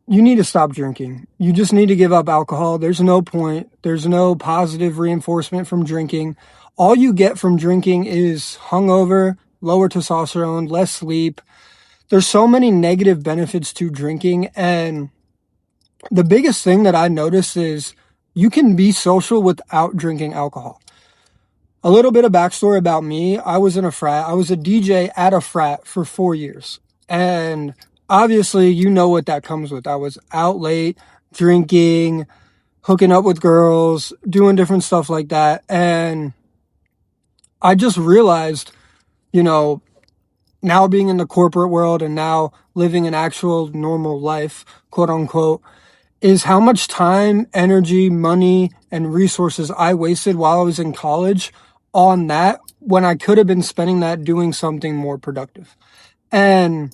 you need to stop drinking. You just need to give up alcohol. There's no point. There's no positive reinforcement from drinking. All you get from drinking is hungover, lower testosterone, less sleep. There's so many negative benefits to drinking. And the biggest thing that I noticed is you can be social without drinking alcohol. A little bit of backstory about me. I was in a frat. I was a DJ at a frat for 4 years. And obviously, you know what that comes with. I was out late, drinking, hooking up with girls, doing different stuff like that. And I just realized, you know, now being in the corporate world and now living an actual normal life, quote unquote, is how much time, energy, money, and resources I wasted while I was in college on that when I could have been spending that doing something more productive. And,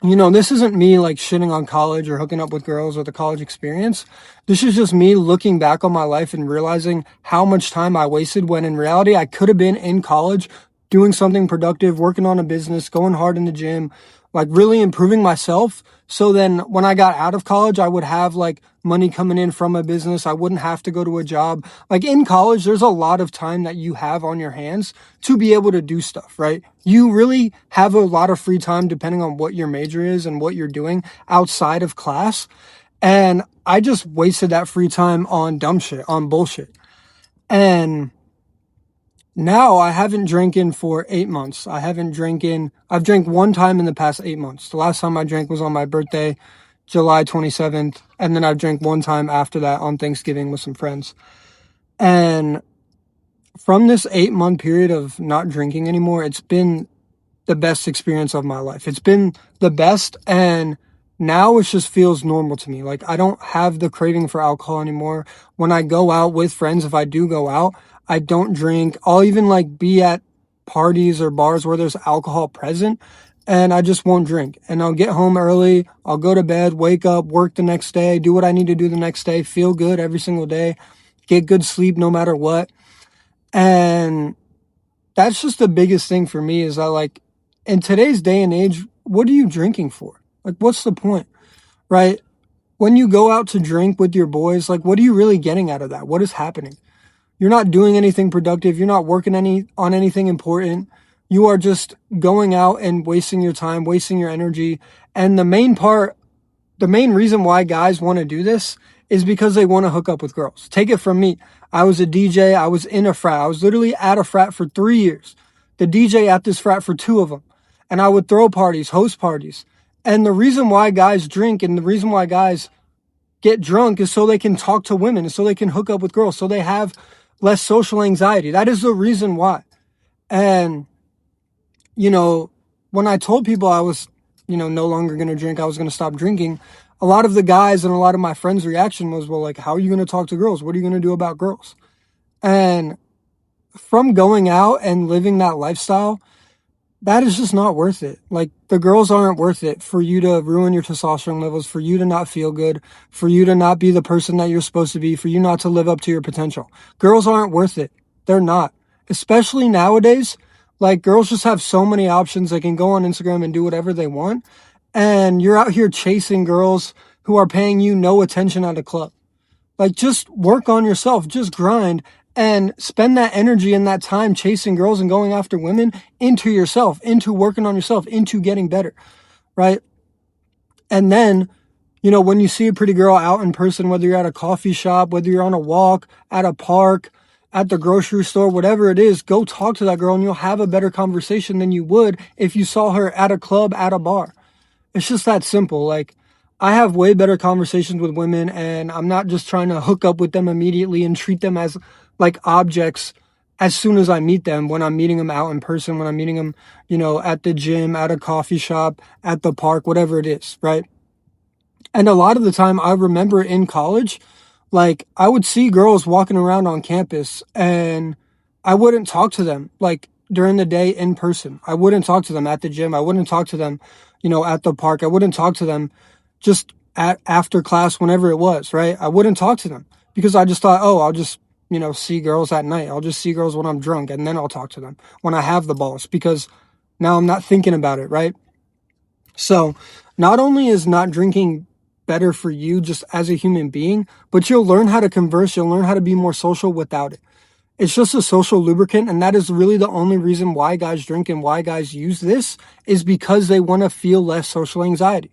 you know, this isn't me like shitting on college or hooking up with girls or the college experience. This is just me looking back on my life and realizing how much time I wasted when in reality I could have been in college doing something productive, working on a business, going hard in the gym, like really improving myself. So then when I got out of college, I would have like money coming in from a business. I wouldn't have to go to a job. Like in college, there's a lot of time that you have on your hands to be able to do stuff, right? You really have a lot of free time depending on what your major is and what you're doing outside of class. And I just wasted that free time on dumb shit, on bullshit. And now I haven't drinking for 8 months. I've drank one time in the past 8 months. The last time I drank was on my birthday, July 27th. And then I've drank one time after that on Thanksgiving with some friends. And from this 8-month period of not drinking anymore, it's been the best experience of my life. It's been the best. And now it just feels normal to me. Like I don't have the craving for alcohol anymore. When I go out with friends, if I do go out, I don't drink. I'll even like be at parties or bars where there's alcohol present and I just won't drink. And I'll get home early. I'll go to bed, wake up, work the next day, do what I need to do the next day, feel good every single day, get good sleep no matter what. And that's just the biggest thing for me is that like in today's day and age, what are you drinking for? Like, what's the point, right? When you go out to drink with your boys, like, what are you really getting out of that? What is happening? You're not doing anything productive. You're not working on anything important. You are just going out and wasting your time, wasting your energy. And the main reason why guys want to do this is because they want to hook up with girls. Take it from me. I was a DJ. I was in a frat. I was literally at a frat for 3 years. The DJ at this frat for 2 of them. And I would throw parties, host parties. And the reason why guys drink and the reason why guys get drunk is so they can talk to women, so they can hook up with girls, so they have less social anxiety. That is the reason why. And, you know, when I told people I was, you know, no longer going to drink, I was going to stop drinking, a lot of the guys and a lot of my friends' reaction was, well, like, how are you going to talk to girls? What are you going to do about girls? And from going out and living that lifestyle, that is just not worth it. Like, the girls aren't worth it for you to ruin your testosterone levels, for you to not feel good, for you to not be the person that you're supposed to be, for you not to live up to your potential. Girls aren't worth it. They're not. Especially nowadays, like, girls just have so many options. They can go on Instagram and do whatever they want. And you're out here chasing girls who are paying you no attention at a club. Like, just work on yourself. Just grind. And spend that energy and that time chasing girls and going after women into yourself, into working on yourself, into getting better, right? And then, you know, when you see a pretty girl out in person, whether you're at a coffee shop, whether you're on a walk, at a park, at the grocery store, whatever it is, go talk to that girl and you'll have a better conversation than you would if you saw her at a club, at a bar. It's just that simple. Like, I have way better conversations with women and I'm not just trying to hook up with them immediately and treat them as like objects as soon as I meet them, when I'm meeting them out in person, when I'm meeting them, you know, at the gym, at a coffee shop, at the park, whatever it is, right? And a lot of the time I remember in college, like I would see girls walking around on campus and I wouldn't talk to them like during the day in person. I wouldn't talk to them at the gym. I wouldn't talk to them, you know, at the park. I wouldn't talk to them just at after class, whenever it was, right? I wouldn't talk to them because I just thought, oh, I'll just, you know, see girls at night. I'll just see girls when I'm drunk and then I'll talk to them when I have the balls because now I'm not thinking about it, right? So not only is not drinking better for you just as a human being, but you'll learn how to converse, you'll learn how to be more social without it. It's just a social lubricant, and that is really the only reason why guys drink and why guys use this, is because they want to feel less social anxiety.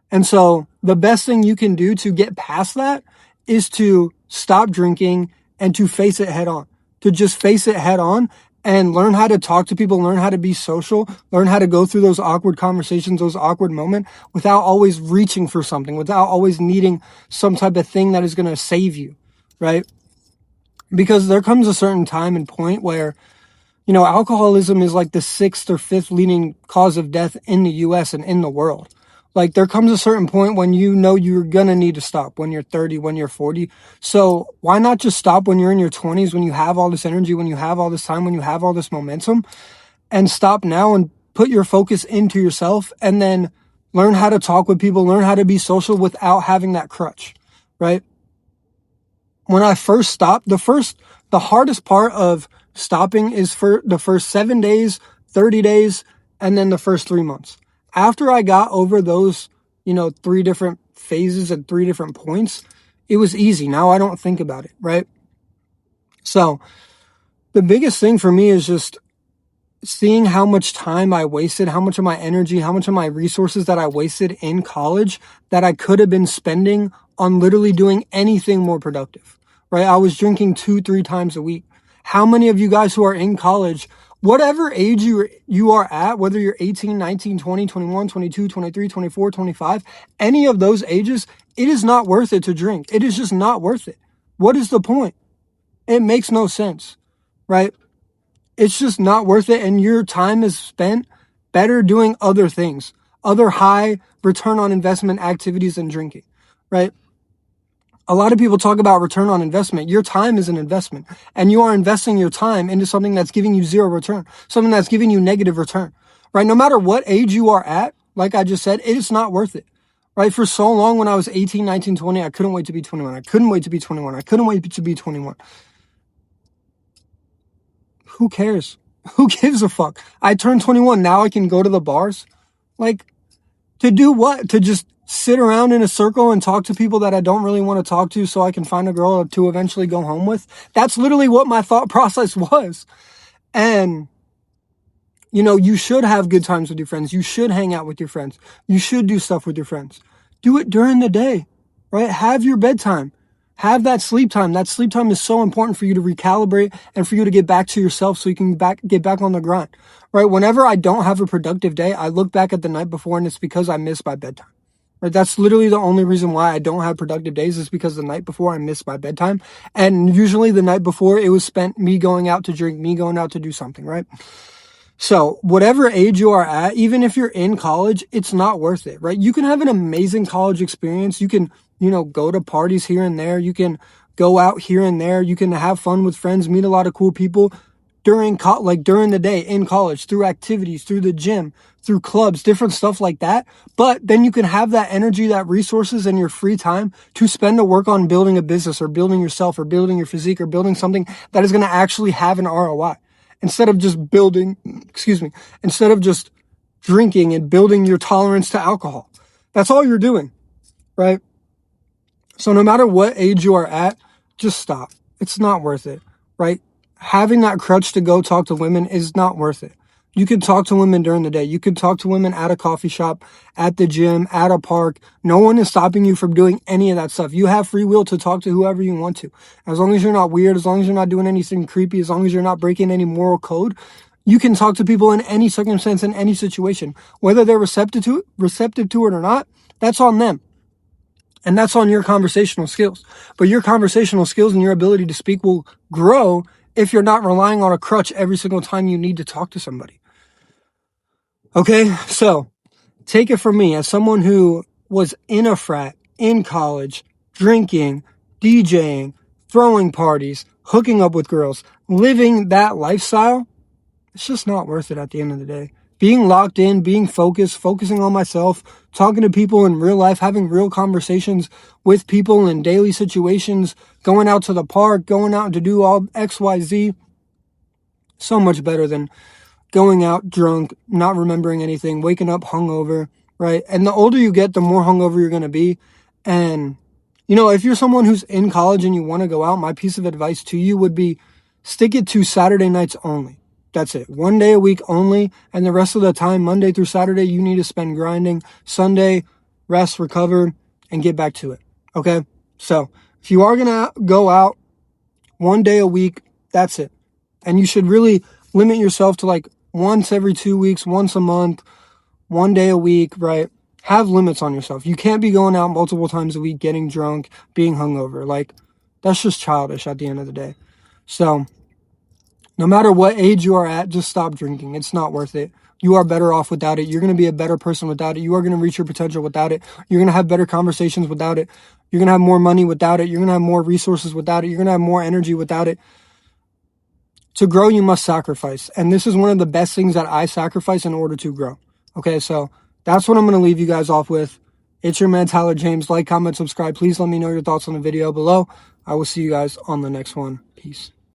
And so the best thing you can do to get past that is to stop drinking and to face it head on, to just face it head on and learn how to talk to people, learn how to be social, learn how to go through those awkward conversations, those awkward moments without always reaching for something, without always needing some type of thing that is going to save you, right? Because there comes a certain time and point where, alcoholism is like the 6th or 5th leading cause of death in the US and in the world. Like, there comes a certain point when you're going to need to stop, when you're 30, when you're 40. So why not just stop when you're in your 20s, when you have all this energy, when you have all this time, when you have all this momentum, and stop now and put your focus into yourself, and then learn how to talk with people, learn how to be social without having that crutch, right? When I first stopped, the hardest part of stopping is for the first 7 days, 30 days, and then the first 3 months. After I got over those, 3 different phases and 3 different points, it was easy. Now I don't think about it, right? So the biggest thing for me is just seeing how much time I wasted, how much of my energy, how much of my resources that I wasted in college that I could have been spending on literally doing anything more productive, right? I was drinking 2-3 times a week. How many of you guys who are in college, whatever age you are at, whether you're 18, 19, 20, 21, 22, 23, 24, 25, any of those ages, it is not worth it to drink. It is just not worth it. What is the point? It makes no sense, right? It's just not worth it, and your time is spent better doing other things, other high return on investment activities than drinking, right? A lot of people talk about return on investment. Your time is an investment, and you are investing your time into something that's giving you zero return, something that's giving you negative return, right? No matter what age you are at, like I just said, it is not worth it, right? For so long when I was 18, 19, 20, I couldn't wait to be 21. I couldn't wait to be 21. I couldn't wait to be 21. Who cares? Who gives a fuck? I turned 21. Now I can go to the bars. Like, to do what? To just sit around in a circle and talk to people that I don't really want to talk to so I can find a girl to eventually go home with? That's literally what my thought process was. And, you should have good times with your friends. You should hang out with your friends. You should do stuff with your friends. Do it during the day, right? Have your bedtime. Have that sleep time. That sleep time is so important for you to recalibrate and for you to get back to yourself so you can get back on the grind, right? Whenever I don't have a productive day, I look back at the night before and it's because I missed my bedtime, right? That's literally the only reason why I don't have productive days, is because the night before I missed my bedtime. And usually the night before it was spent me going out to drink, me going out to do something, right? So whatever age you are at, even if you're in college, it's not worth it, right? You can have an amazing college experience. You can, go to parties here and there. You can go out here and there. You can have fun with friends, meet a lot of cool people during the day in college, through activities, through the gym, through clubs, different stuff like that. But then you can have that energy, that resources, and your free time to spend to work on building a business or building yourself or building your physique or building something that is going to actually have an ROI. Instead of just drinking and building your tolerance to alcohol. That's all you're doing, right? So no matter what age you are at, just stop. It's not worth it, right? Having that crutch to go talk to women is not worth it. You can talk to women during the day. You can talk to women at a coffee shop, at the gym, at a park. No one is stopping you from doing any of that stuff. You have free will to talk to whoever you want to. As long as you're not weird, as long as you're not doing anything creepy, as long as you're not breaking any moral code, you can talk to people in any circumstance, in any situation. Whether they're receptive to it or not, that's on them. And that's on your conversational skills. But your conversational skills and your ability to speak will grow if you're not relying on a crutch every single time you need to talk to somebody. Okay, so take it from me, as someone who was in a frat, in college, drinking, DJing, throwing parties, hooking up with girls, living that lifestyle, it's just not worth it at the end of the day. Being locked in, being focused, focusing on myself, talking to people in real life, having real conversations with people in daily situations, going out to the park, going out to do all XYZ, so much better than going out drunk, not remembering anything, waking up hungover, right? And the older you get, the more hungover you're going to be. And, you know, if you're someone who's in college and you want to go out, my piece of advice to you would be stick it to Saturday nights only. That's it. 1 day a week only. And the rest of the time, Monday through Saturday, you need to spend grinding. Sunday, rest, recover, and get back to it. Okay? So if you are going to go out 1 day a week, that's it. And you should really limit yourself to like once every 2 weeks, once a month, 1 day a week, right? Have limits on yourself. You can't be going out multiple times a week, getting drunk, being hungover. Like, that's just childish at the end of the day. So no matter what age you are at, just stop drinking. It's not worth it. You are better off without it. You're going to be a better person without it. You are going to reach your potential without it. You're going to have better conversations without it. You're going to have more money without it. You're going to have more resources without it. You're going to have more energy without it. To grow, you must sacrifice. And this is one of the best things that I sacrifice in order to grow. Okay, so that's what I'm going to leave you guys off with. It's your man, Tyler James. Like, comment, subscribe. Please let me know your thoughts on the video below. I will see you guys on the next one. Peace.